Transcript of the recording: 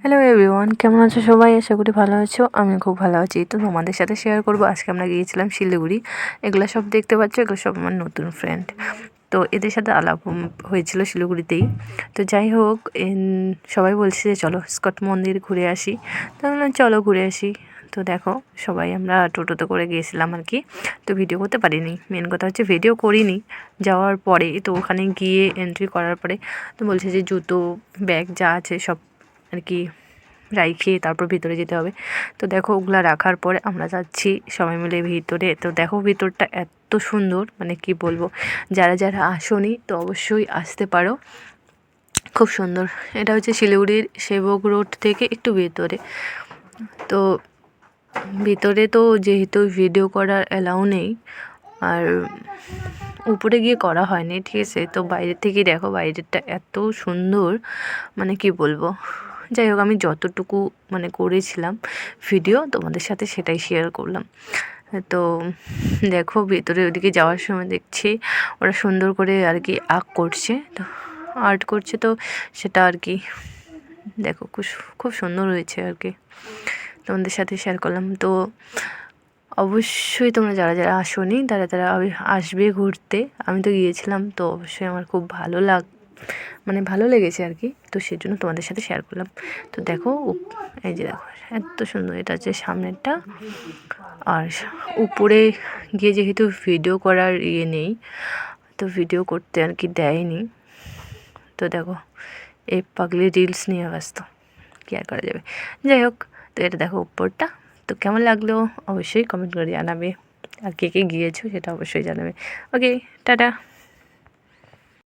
Hello everyone, কেমন আছো সবাই? আশা করি ভালো আছো। আমি খুব ভালো আছি। তো তোমাদের সাথে শেয়ার করব, আজকে আমরা গিয়েছিলাম শিলিগুড়ি। এগুলো সব দেখতে পাচ্ছ, এগুলো সব আমার নতুন ফ্রেন্ড। তো এদের সাথে আলাপ হয়েছিল শিলিগুড়িতেই। তো যাই হোক, সবাই বলছে যে চলো স্কট মন্দির ঘুরে আসি। তো বললাম চলো ঘুরে আসি। তো দেখো, সবাই আমরা টোটোতে করে গিয়েছিলাম আর কি। তো ভিডিও করতে পারিনি, মেন কথা হচ্ছে ভিডিও করিনি। যাওয়ার পরে তো ওখানে গিয়ে এন্ট্রি করার পরে তো বলছে যে জুতো ব্যাগ যা আছে সব আর কি রাইখে তারপর ভিতরে যেতে হবে। তো দেখো ওগুলা রাখার পরে আমরা যাচ্ছি সবাই মিলে ভিতরে। তো দেখো ভিতরটা এত সুন্দর, মানে কি বলবো, যারা যারা আসোনি তো অবশ্যই আসতে পারো, খুব সুন্দর। এটা হচ্ছে শিলিগুড়ির সেবক রোড থেকে একটু ভিতরে। তো ভিতরে তো যেহেতু ভিডিও করার অ্যালাউ নেই, আর উপরে গিয়ে করা হয়নি, ঠিক আছে। তো বাইরে থেকেই দেখো, বাইরেটা এত সুন্দর, মানে কি বলবো। যাই হোক, আমি যতটুকু মানে করেছিলাম ভিডিও তোমাদের সাথে সেটাই শেয়ার করলাম। তো দেখো ভিতরে ওদিকে যাওয়ার সময় দেখছি ওরা সুন্দর করে আর কি আর্ট করছে, তো আর্ট করছে। তো সেটা আর কি দেখো খুব খুব সুন্দর হয়েছে আর কি, তোমাদের সাথে শেয়ার করলাম। তো অবশ্যই তোমরা যারা যারা আসোনি তারা তারা আসবে ঘুরতে। আমি তো গিয়েছিলাম, তো অবশ্যই আমার খুব মানে ভালো লেগেছে আর কি। তো সেজন্য তোমাদের সাথে শেয়ার করলাম। তো দেখো এই যে দেখো এত সুন্দর, এটা হচ্ছে সামনেরটা। আর উপরে গিয়ে যেহেতু ভিডিও করার ইয়ে নেই, তো ভিডিও করতে আর কি দেয়নি। তো দেখো এই পাগলি রিলস নিয়ে ব্যস্ত, কি আর করা যাবে। যাই হোক, তো এটা দেখো উপরটা। তো কেমন লাগলো অবশ্যই কমেন্ট করে জানাবে, আর কে কে গিয়েছো সেটা অবশ্যই জানাবে। ওকে, টাটা।